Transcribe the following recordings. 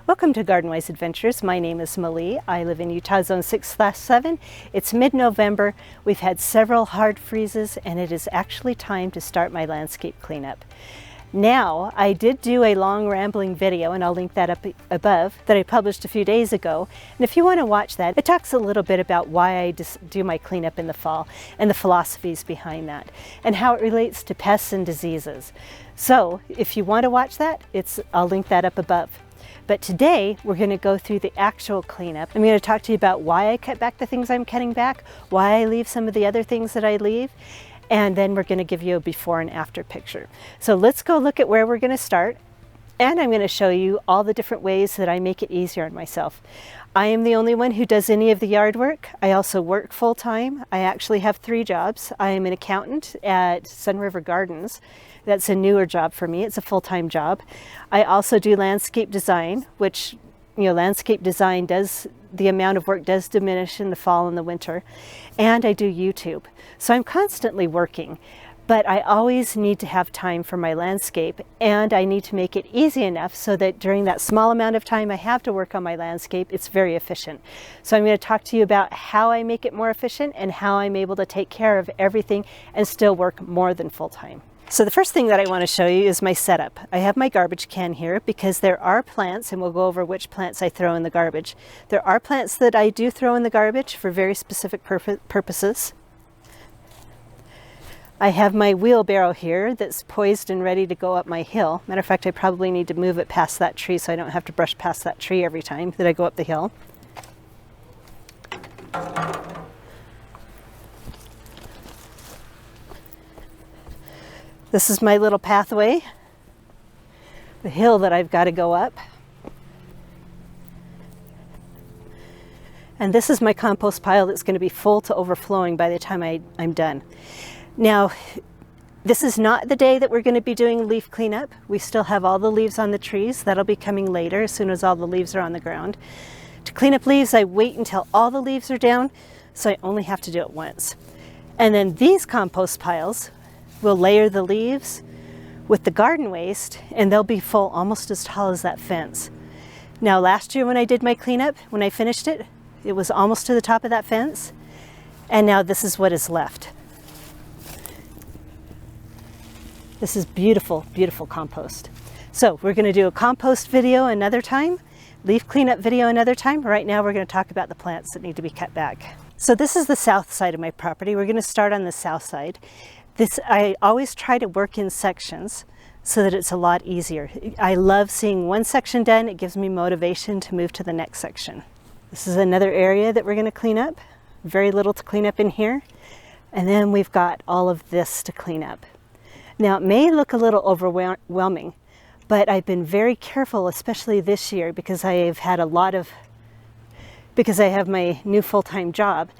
Welcome to Garden-Wise Adventures. My name is Malie. I live in Utah Zone 6/7. It's mid-November. We've had several hard freezes and it is actually time to start my landscape cleanup. Now, I did do a long rambling video, and I'll link that up above, that I published a few days ago. And if you want to watch that, it talks a little bit about why I do my cleanup in the fall and the philosophies behind that and how it relates to pests and diseases. So if you want to watch that, I'll link that up above. But today we're going to go through the actual cleanup. I'm going to talk to you about why I cut back the things I'm cutting back, why I leave some of the other things that I leave, and then we're going to give you a before and after picture. So let's go look at where we're going to start, and I'm going to show you all the different ways that I make it easier on myself. I am the only one who does any of the yard work. I also work full-time. I actually have 3 jobs. I am an accountant at Sun River Gardens. That's a newer job for me. It's a full-time job. I also do landscape design, which, landscape design the amount of work does diminish in the fall and the winter. And I do YouTube. So I'm constantly working, but I always need to have time for my landscape, and I need to make it easy enough so that during that small amount of time I have to work on my landscape, it's very efficient. So I'm going to talk to you about how I make it more efficient and how I'm able to take care of everything and still work more than full-time. So the first thing that I want to show you is my setup. I have my garbage can here because there are plants, and we'll go over which plants I throw in the garbage. There are plants that I do throw in the garbage for very specific purposes. I have my wheelbarrow here that's poised and ready to go up my hill. Matter of fact, I probably need to move it past that tree so I don't have to brush past that tree every time that I go up the hill. This is my little pathway, the hill that I've got to go up. And this is my compost pile that's going to be full to overflowing by the time I'm done. Now, this is not the day that we're going to be doing leaf cleanup. We still have all the leaves on the trees. That'll be coming later as soon as all the leaves are on the ground. To clean up leaves, I wait until all the leaves are down, so I only have to do it once. And then these compost piles, we'll layer the leaves with the garden waste, and they'll be full almost as tall as that fence. Now, last year when I did my cleanup, when I finished it, it was almost to the top of that fence, and now this is what is left. This is beautiful, beautiful compost. So we're going to do a compost video another time, leaf cleanup video another time. Right now we're going to talk about the plants that need to be cut back. So this is the south side of my property. We're going to start on the south side. I always try to work in sections so that it's a lot easier. I love seeing one section done. It gives me motivation to move to the next section. This is another area that we're going to clean up. Very little to clean up in here. And then we've got all of this to clean up. Now, it may look a little overwhelming, but I've been very careful, especially this year, because I have my new full-time job,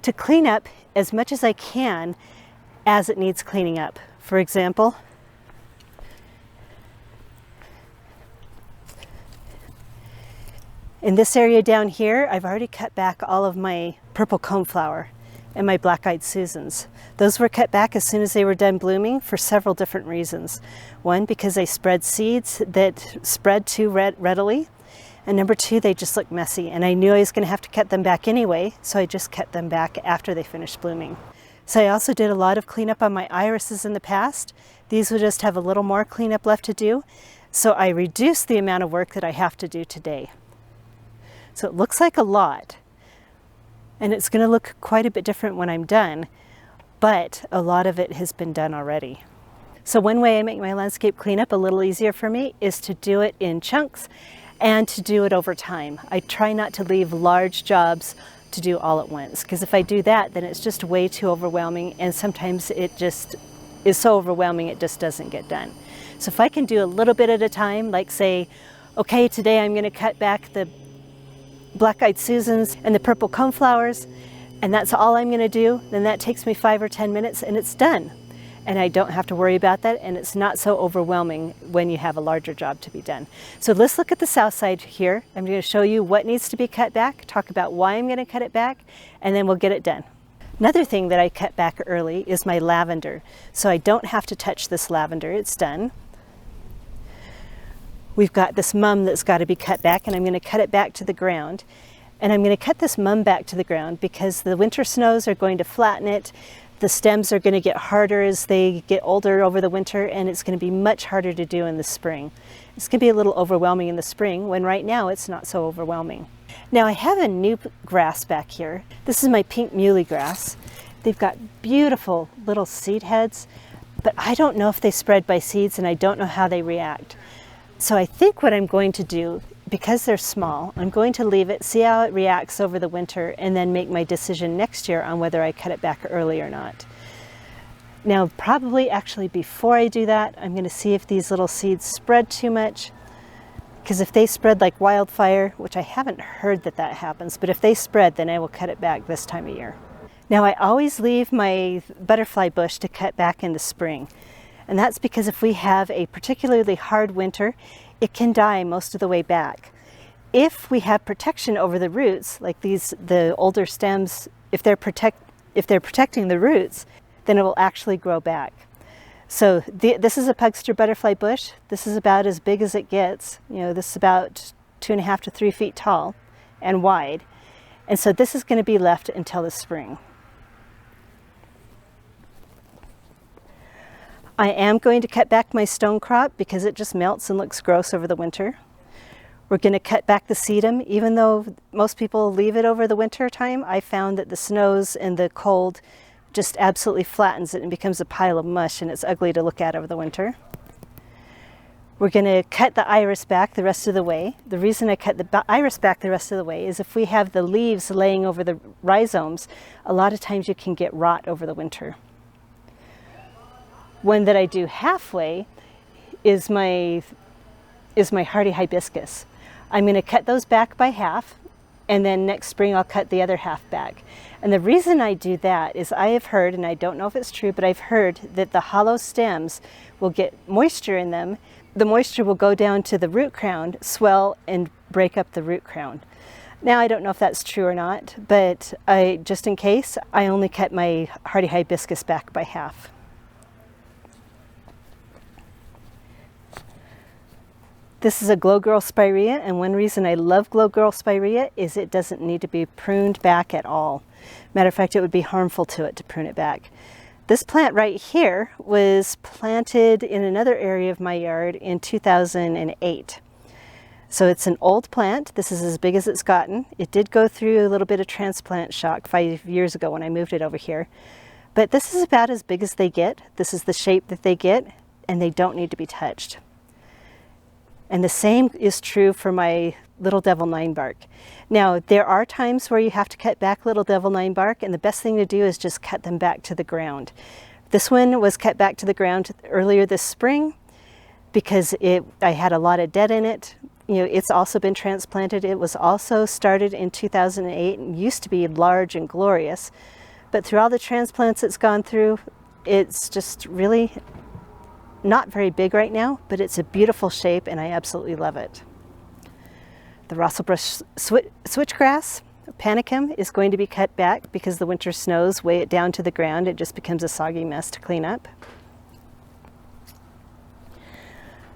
to clean up as much as I can as it needs cleaning up. For example, in this area down here, I've already cut back all of my purple coneflower and my black-eyed Susans. Those were cut back as soon as they were done blooming for several different reasons. One, because they spread seeds that spread too readily, and number 2, they just look messy, and I knew I was going to have to cut them back anyway, so I just cut them back after they finished blooming. So I also did a lot of cleanup on my irises in the past. These will just have a little more cleanup left to do, so I reduced the amount of work that I have to do today. So it looks like a lot, and it's going to look quite a bit different when I'm done, but a lot of it has been done already. So one way I make my landscape cleanup a little easier for me is to do it in chunks and to do it over time. I try not to leave large jobs to do all at once, because if I do that, then it's just way too overwhelming, and sometimes it just is so overwhelming it just doesn't get done. So if I can do a little bit at a time, like say, okay, today I'm going to cut back the black-eyed Susans and the purple coneflowers, and that's all I'm going to do, then that takes me 5 or 10 minutes and it's done. And I don't have to worry about that, and it's not so overwhelming when you have a larger job to be done. So let's look at the south side here. I'm going to show you what needs to be cut back, talk about why I'm going to cut it back, and then we'll get it done. Another thing that I cut back early is my lavender. So I don't have to touch this lavender, it's done. we've got this mum that's got to be cut back, and I'm going to cut it back to the ground. And I'm going to cut this mum back to the ground because the winter snows are going to flatten it. The stems are going to get harder as they get older over the winter, and it's going to be much harder to do in the spring. It's going to be a little overwhelming in the spring, when right now it's not so overwhelming. Now I have a new grass back here. This is my pink muley grass. They've got beautiful little seed heads, but I don't know if they spread by seeds, and I don't know how they react. So I think what I'm going to do, because they're small, I'm going to leave it, see how it reacts over the winter, and then make my decision next year on whether I cut it back early or not. Now, probably actually before I do that, I'm going to see if these little seeds spread too much, because if they spread like wildfire, which I haven't heard that that happens, but if they spread, then I will cut it back this time of year. Now, I always leave my butterfly bush to cut back in the spring, and that's because if we have a particularly hard winter, it can die most of the way back. If we have protection over the roots, like the older stems, if they're protecting the roots, then it will actually grow back. So this is a pugster butterfly bush. This is about as big as it gets. You know, this is about 2.5 to 3 feet tall and wide. And so this is going to be left until the spring. I am going to cut back my stone crop because it just melts and looks gross over the winter. We're going to cut back the sedum. Even though most people leave it over the winter time, I found that the snows and the cold just absolutely flattens it and becomes a pile of mush, and it's ugly to look at over the winter. We're going to cut the iris back the rest of the way. The reason I cut the iris back the rest of the way is if we have the leaves laying over the rhizomes, a lot of times you can get rot over the winter. One that I do halfway is my hardy hibiscus. I'm going to cut those back by half, and then next spring I'll cut the other half back. And the reason I do that is I have heard, and I don't know if it's true, but I've heard that the hollow stems will get moisture in them. The moisture will go down to the root crown, swell, and break up the root crown. Now I don't know if that's true or not, but just in case, I only cut my hardy hibiscus back by half. This is a Glow Girl spirea, and one reason I love Glow Girl spirea is it doesn't need to be pruned back at all. Matter of fact, it would be harmful to it to prune it back. This plant right here was planted in another area of my yard in 2008. So it's an old plant. This is as big as it's gotten. It did go through a little bit of transplant shock 5 years ago when I moved it over here. But this is about as big as they get. This is the shape that they get, and they don't need to be touched. And the same is true for my Little Devil Nine Bark. Now, there are times where you have to cut back Little Devil Nine Bark, and the best thing to do is just cut them back to the ground. This one was cut back to the ground earlier this spring because I had a lot of dead in it. You know, it's also been transplanted. It was also started in 2008 and used to be large and glorious. But through all the transplants it's gone through, it's just really not very big right now, but it's a beautiful shape and I absolutely love it. The Rosselbrush switchgrass, panicum, is going to be cut back because the winter snows weigh it down to the ground. It just becomes a soggy mess to clean up.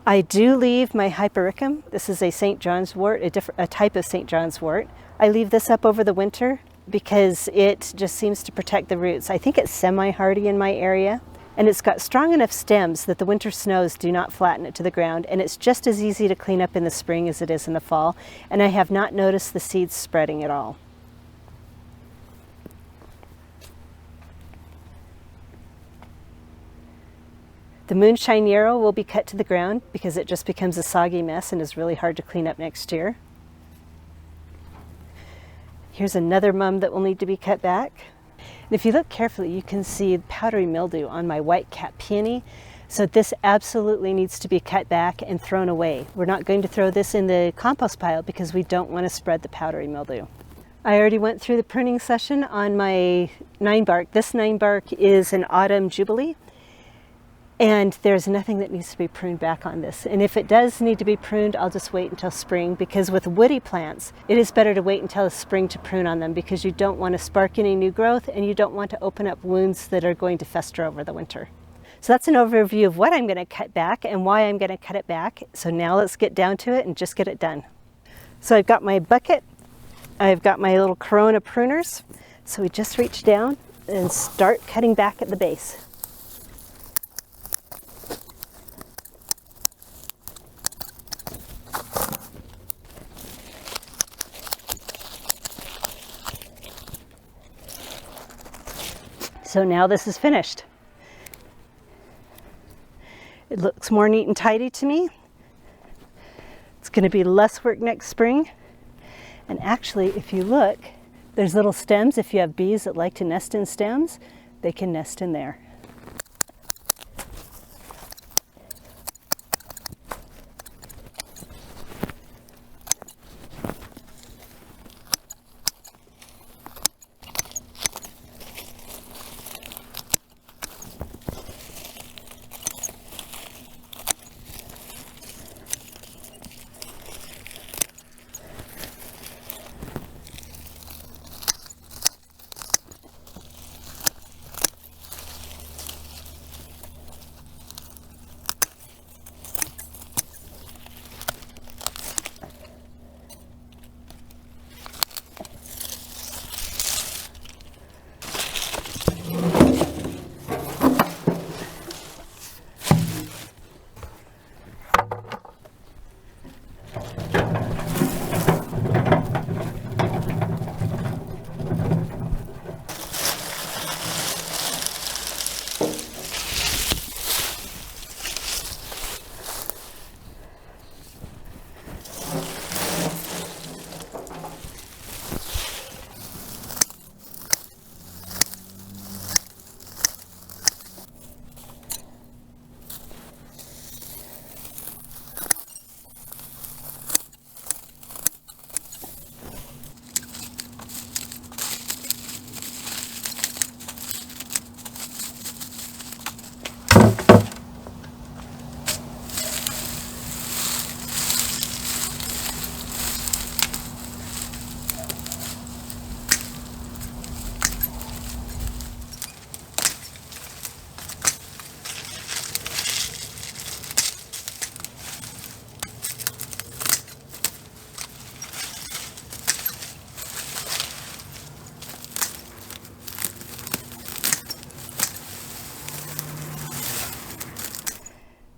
I do leave my hypericum. This is a St. John's wort, a type of St. John's wort. I leave this up over the winter because it just seems to protect the roots. I think it's semi-hardy in my area. And it's got strong enough stems that the winter snows do not flatten it to the ground, and it's just as easy to clean up in the spring as it is in the fall, and I have not noticed the seeds spreading at all. The moonshine yarrow will be cut to the ground because it just becomes a soggy mess and is really hard to clean up next year. Here's another mum that will need to be cut back. And if you look carefully, you can see powdery mildew on my white cap peony. So this absolutely needs to be cut back and thrown away. We're not going to throw this in the compost pile because we don't want to spread the powdery mildew. I already went through the pruning session on my 9-bark. This 9-bark is an autumn jubilee. And there's nothing that needs to be pruned back on this. And if it does need to be pruned, I'll just wait until spring, because with woody plants, it is better to wait until the spring to prune on them because you don't want to spark any new growth and you don't want to open up wounds that are going to fester over the winter. So that's an overview of what I'm going to cut back and why I'm going to cut it back. So now let's get down to it and just get it done. So I've got my bucket, I've got my little Corona pruners. So we just reach down and start cutting back at the base. So now this is finished. It looks more neat and tidy to me. It's going to be less work next spring. And actually, if you look, there's little stems. If you have bees that like to nest in stems, they can nest in there.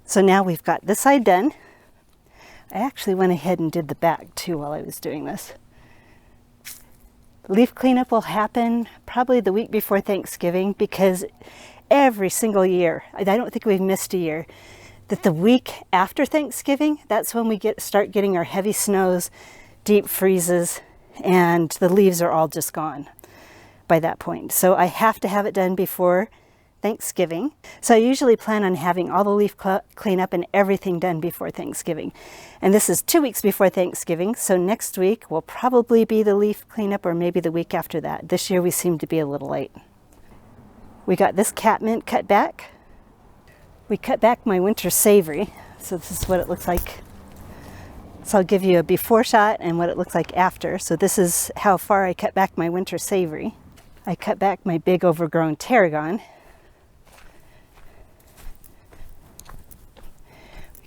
So now we've got this side done. I actually went ahead and did the back too while I was doing this. Leaf cleanup will happen probably the week before Thanksgiving, because every single year, I don't think we've missed a year, that the week after Thanksgiving, that's when we start getting our heavy snows, deep freezes, and the leaves are all just gone by that point. So I have to have it done before Thanksgiving. So I usually plan on having all the leaf cleanup and everything done before Thanksgiving. And this is 2 weeks before Thanksgiving, so next week will probably be the leaf cleanup, or maybe the week after that. This year we seem to be a little late. We got this catmint cut back. We cut back my winter savory, so this is what it looks like. So I'll give you a before shot and what it looks like after. So this is how far I cut back my winter savory. I cut back my big overgrown tarragon.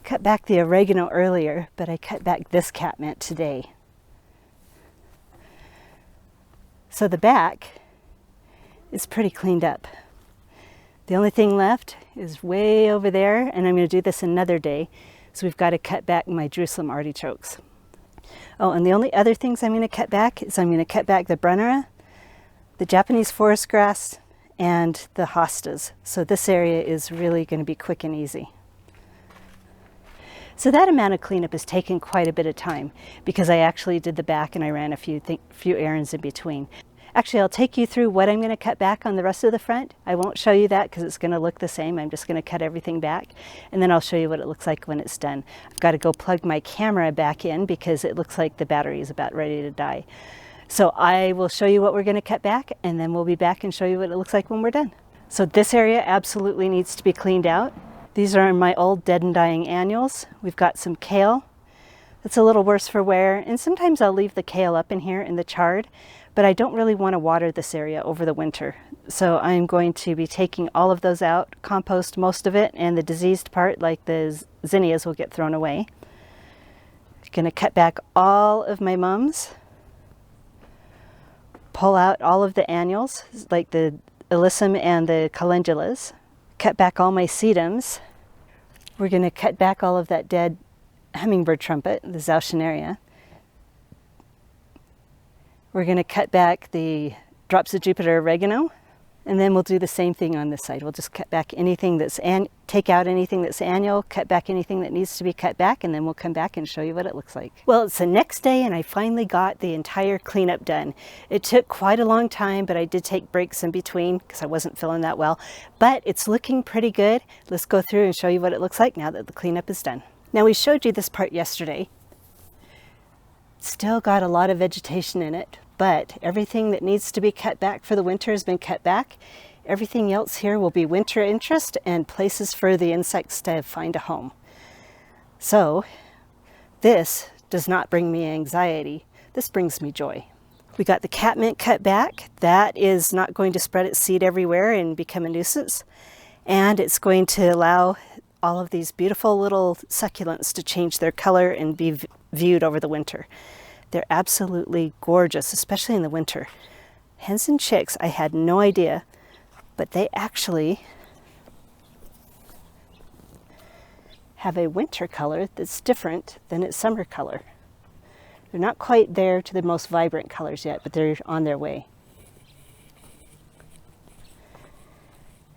Cut back the oregano earlier, but I cut back this catmint today. So the back is pretty cleaned up. The only thing left is way over there, and I'm going to do this another day. So we've got to cut back my Jerusalem artichokes. Oh, and the only other things I'm going to cut back is I'm going to cut back the Brunnera, the Japanese forest grass, and the hostas. So this area is really going to be quick and easy. So that amount of cleanup has taken quite a bit of time, because I actually did the back and I ran a few errands in between. Actually, I'll take you through what I'm going to cut back on the rest of the front. I won't show you that because it's going to look the same. I'm just going to cut everything back, and then I'll show you what it looks like when it's done. I've got to go plug my camera back in because it looks like the battery is about ready to die. So I will show you what we're going to cut back, and then we'll be back and show you what it looks like when we're done. So this area absolutely needs to be cleaned out. These are my old dead and dying annuals. We've got some kale It's a little worse for wear, and sometimes I'll leave the kale up in here in the chard, but I don't really want to water this area over the winter. So I'm going to be taking all of those out, compost most of it, and the diseased part, like the zinnias, will get thrown away. I'm going to cut back all of my mums, pull out all of the annuals, like the alyssum and the calendulas, cut back all my sedums. We're going to cut back all of that dead hummingbird trumpet, the zauschneria. We're going to cut back the drops of Jupiter oregano, and then we'll do the same thing on this side. We'll just cut back anything that's take out anything that's annual, cut back anything that needs to be cut back, and then we'll come back and show you what it looks like. Well, it's the next day and I finally got the entire cleanup done. It took quite a long time, but I did take breaks in between because I wasn't feeling that well. But it's looking pretty good. Let's go through and show you what it looks like now that the cleanup is done. Now, we showed you this part yesterday. Still got a lot of vegetation in it, but everything that needs to be cut back for the winter has been cut back. Everything else here will be winter interest and places for the insects to find a home. So this does not bring me anxiety. This brings me joy. We got the catmint cut back. That is not going to spread its seed everywhere and become a nuisance. And it's going to allow all of these beautiful little succulents to change their color and be viewed over the winter. They're absolutely gorgeous, especially in the winter. Hens and chicks, I had no idea, but they actually have a winter color that's different than its summer color. They're not quite there to the most vibrant colors yet, but they're on their way.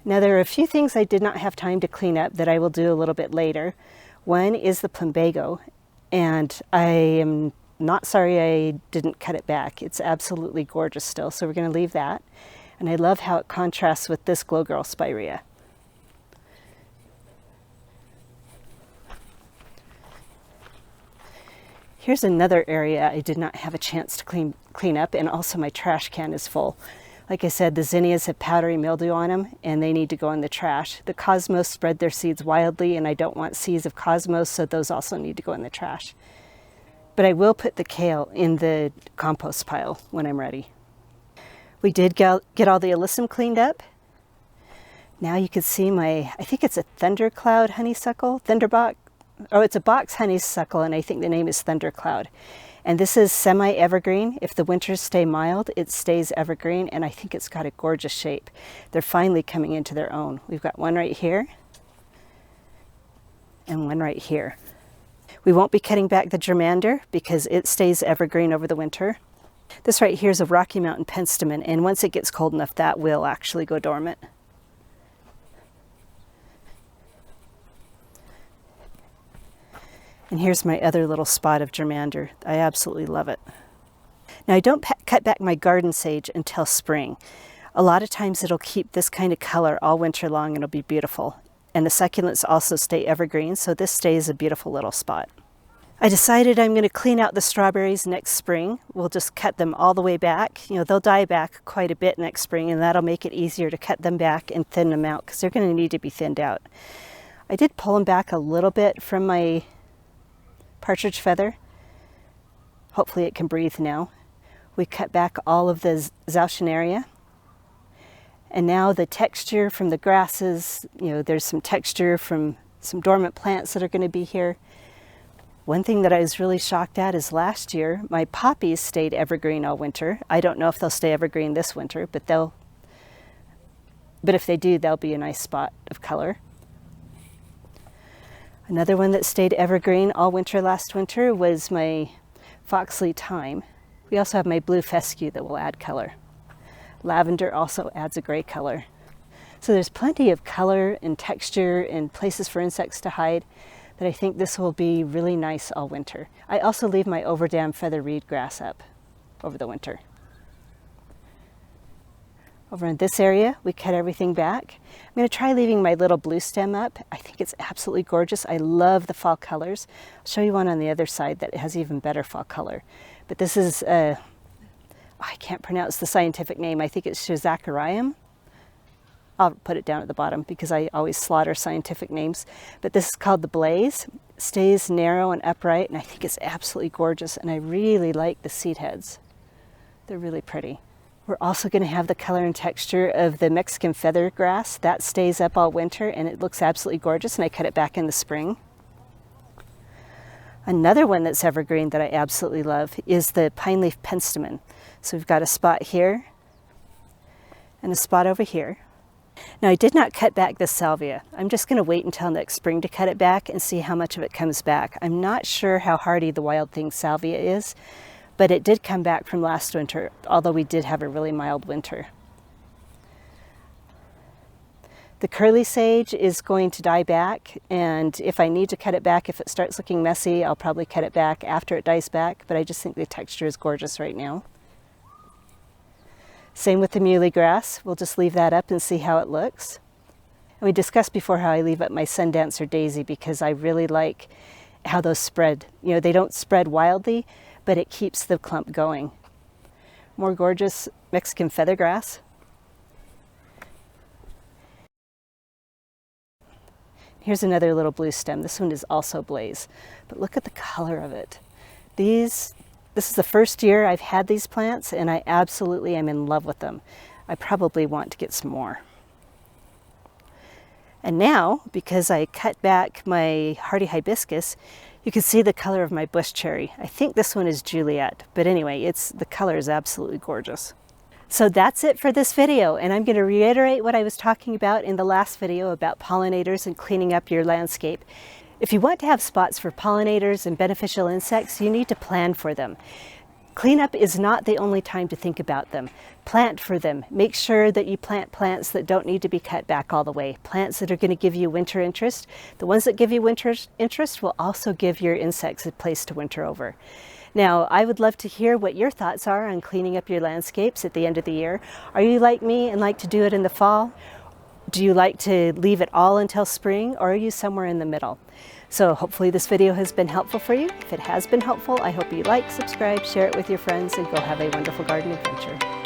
Now, there are a few things I did not have time to clean up that I will do a little bit later. One is the plumbago, and I am not sorry I didn't cut it back. It's absolutely gorgeous still, so we're going to leave that. And I love how it contrasts with this Glow Girl spirea. Here's another area I did not have a chance to clean up, and also my trash can is full. Like I said, the zinnias have powdery mildew on them, and they need to go in the trash. The cosmos spread their seeds wildly, and I don't want seeds of cosmos, so those also need to go in the trash. But I will put the kale in the compost pile when I'm ready. We did get all the alyssum cleaned up. Now you can see my, I think it's a thundercloud honeysuckle, thunderbox. Oh, it's a box honeysuckle, and I think the name is thundercloud. And this is semi-evergreen. If the winters stay mild, it stays evergreen, and I think it's got a gorgeous shape. They're finally coming into their own. We've got one right here and one right here. We won't be cutting back the germander because it stays evergreen over the winter. This right here is a Rocky Mountain penstemon, and once it gets cold enough, that will actually go dormant. And here's my other little spot of germander. I absolutely love it. Now, I don't cut back my garden sage until spring. A lot of times it'll keep this kind of color all winter long and it'll be beautiful. And the succulents also stay evergreen, so this stays a beautiful little spot. I decided I'm going to clean out the strawberries next spring. We'll just cut them all the way back. You know, they'll die back quite a bit next spring, and that'll make it easier to cut them back and thin them out because they're going to need to be thinned out. I did pull them back a little bit from my partridge feather. Hopefully it can breathe now. We cut back all of the zauschneria. And now the texture from the grasses, you know, there's some texture from some dormant plants that are going to be here. One thing that I was really shocked at is last year, my poppies stayed evergreen all winter. I don't know if they'll stay evergreen this winter, but if they do, they'll be a nice spot of color. Another one that stayed evergreen all winter last winter was my Foxley thyme. We also have my blue fescue that will add color. Lavender also adds a gray color. So there's plenty of color and texture and places for insects to hide that I think this will be really nice all winter. I also leave my overdam feather reed grass up over the winter. Over in this area, we cut everything back. I'm going to try leaving my little blue stem up. I think it's absolutely gorgeous. I love the fall colors. I'll show you one on the other side that has even better fall color. But this is, I can't pronounce the scientific name. I think it's Schizacharium I'll put it down at the bottom because I always slaughter scientific names. But this is called the Blaze. It stays narrow and upright, and I think it's absolutely gorgeous, and I really like the seed heads. They're really pretty. We're also going to have the color and texture of the Mexican feather grass. That stays up all winter, and it looks absolutely gorgeous, and I cut it back in the spring. Another one that's evergreen that I absolutely love is the pine leaf penstemon. So we've got a spot here and a spot over here. Now, I did not cut back this salvia. I'm just going to wait until next spring to cut it back and see how much of it comes back. I'm not sure how hardy the Wild Thing salvia is, but it did come back from last winter, although we did have a really mild winter. The curly sage is going to die back, and if I need to cut it back, if it starts looking messy, I'll probably cut it back after it dies back, but I just think the texture is gorgeous right now. Same with the muhly grass. We'll just leave that up and see how it looks. And we discussed before how I leave up my sundancer daisy because I really like how those spread. You know, they don't spread wildly, but it keeps the clump going. More gorgeous Mexican feather grass. Here's another little blue stem. This one is also Blaze, but look at the color of it. This is the first year I've had these plants, and I absolutely am in love with them. I probably want to get some more. And now, because I cut back my hardy hibiscus, you can see the color of my bush cherry. I think this one is Juliet, but anyway, the color is absolutely gorgeous. So that's it for this video, and I'm going to reiterate what I was talking about in the last video about pollinators and cleaning up your landscape. If you want to have spots for pollinators and beneficial insects, you need to plan for them. Cleanup is not the only time to think about them. Plant for them. Make sure that you plant plants that don't need to be cut back all the way. Plants that are going to give you winter interest. The ones that give you winter interest will also give your insects a place to winter over. Now, I would love to hear what your thoughts are on cleaning up your landscapes at the end of the year. Are you like me and like to do it in the fall? Do you like to leave it all until spring, or are you somewhere in the middle? So hopefully this video has been helpful for you. If it has been helpful, I hope you like, subscribe, share it with your friends, and go have a wonderful garden adventure.